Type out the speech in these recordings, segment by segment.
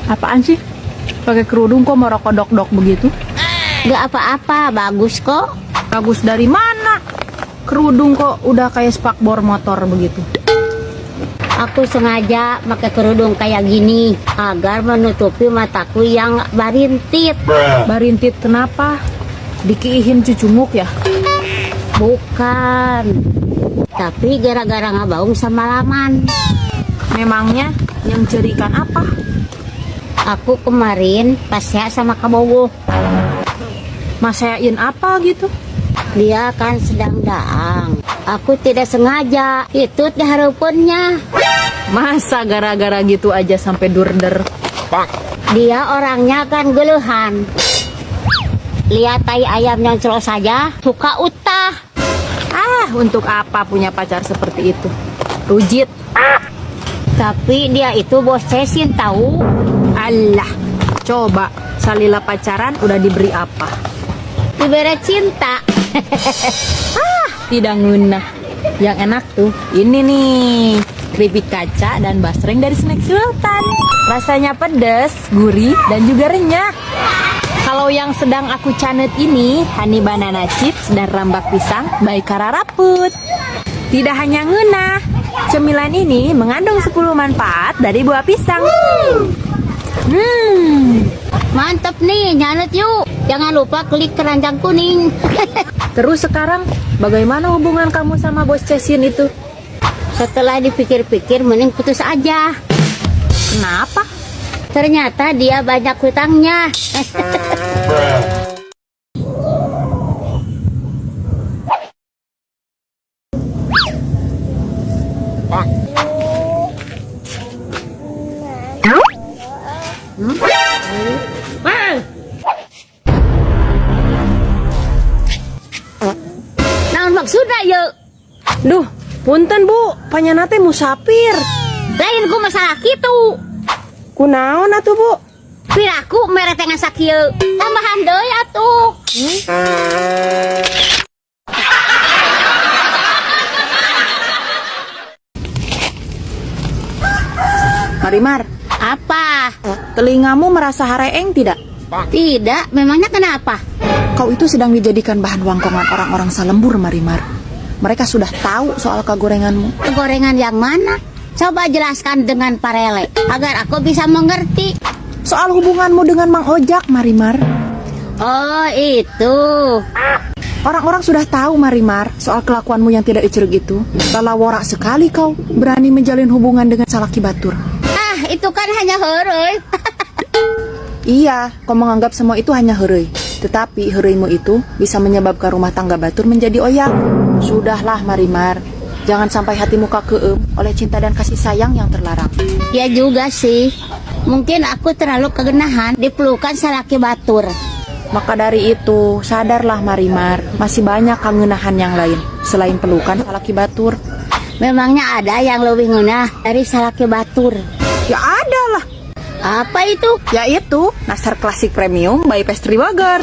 Apaan sih? Pakai kerudung kok merokok dok-dok begitu? Gak apa-apa, bagus kok. Bagus dari mana? Kerudung kok udah kayak spakbor motor begitu. Aku sengaja pakai kerudung kayak gini agar menutupi mataku yang barintit. Barintit kenapa? Dikiihin cucunguk ya? Bukan, tapi gara-gara ngabaung sama laman. Memangnya yang cerikan apa? Aku kemarin pas ya sama Kabogo. Masain apa gitu? Dia kan sedang daang. Aku tidak sengaja itu diharupunnya. Masa gara-gara gitu aja sampai durder? Dia orangnya kan geluhan. Lihat tai ayam yang celos saja suka utah. Untuk apa punya pacar seperti itu? Rujit. Tapi dia itu bos cesin tahu. Allah, coba salila pacaran udah diberi apa? Diberi cinta. Tidak nguna. Yang enak tuh ini nih, keripik kaca dan basreng dari Snack Sultan. Rasanya pedas, gurih, dan juga renyah. Kalau yang sedang aku canet ini, honey banana chips dan rambak pisang by Kararaput. Tidak hanya ngena, cemilan ini mengandung 10 manfaat dari buah pisang. Mantap nih, nyanet yuk. Jangan lupa klik keranjang kuning. Terus sekarang, bagaimana hubungan kamu sama bos Cesin itu? Setelah dipikir-pikir, mending putus aja. Kenapa? Ternyata dia banyak hutangnya. Naon maksudnya yuk? Duh, punten bu, panyanate musafir. Lain ku masalah gitu. Kunaon atuh bu? Piraku mere tengah sakieu. Tambahan deui atuh. Marimar, Apa? telingamu merasa hareeng tidak? Tidak, memangnya kenapa? Kau itu sedang dijadikan bahan wangkongan orang-orang salembur, Marimar. Mereka sudah tahu soal kegorenganmu. Kegorengan yang mana? Coba jelaskan dengan parele agar aku bisa mengerti. Soal hubunganmu dengan Mang Ojak, Marimar. Oh, itu. Orang-orang sudah tahu, Marimar, soal kelakuanmu yang tidak icurug itu. Lalaworak sekali kau berani menjalin hubungan dengan Salaki Batur. Itu kan hanya heureuy. Iya, kau menganggap semua itu hanya heureuy. Tetapi heureuйmu itu bisa menyebabkan rumah tangga Batur menjadi oyak. Sudahlah, Marimar. Jangan sampai hatimu kakeum oleh cinta dan kasih sayang yang terlarang. Ya juga sih. Mungkin aku terlalu kegenahan dipelukan Salaki Batur. Maka dari itu, sadarlah Marimar, masih banyak kangenahan yang lain selain pelukan Salaki Batur. Memangnya ada yang lebih ngeunah dari Salaki Batur? Ya ada lah. Apa itu? Yaitu Nastar Klasik Premium by Pastry Bogor.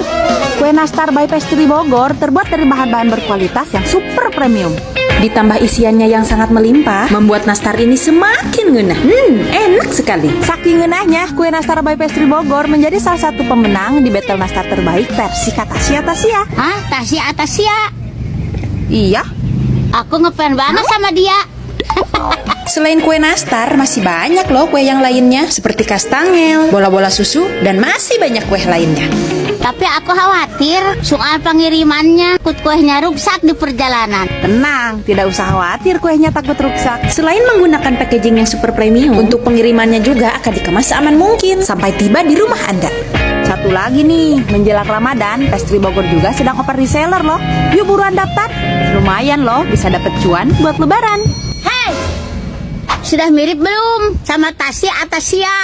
Kue nastar by Pastry Bogor terbuat dari bahan-bahan berkualitas yang super premium. Ditambah isiannya yang sangat melimpah, membuat nastar ini semakin ngeunah. Enak sekali. Saking ngeunahnya, kue nastar by Pastry Bogor menjadi salah satu pemenang di battle nastar terbaik versi Katasia Tasia. Hah? Tasya Atasia? Iya. Aku ngefans banget sama dia. Selain kue nastar, masih banyak loh kue yang lainnya seperti kastangel, bola-bola susu, dan masih banyak kue lainnya. Tapi aku khawatir soal pengirimannya, takut kuenya rusak di perjalanan. Tenang, tidak usah khawatir kuenya takut rusak. Selain menggunakan packaging yang super premium, untuk pengirimannya juga akan dikemas seaman mungkin sampai tiba di rumah Anda. Satu lagi nih, menjelang Ramadan, Pastry Bogor juga sedang oper reseller loh. Yuk buruan daftar. Lumayan loh, bisa dapet cuan buat lebaran. Hei, sudah mirip belum sama Tasya Atasia?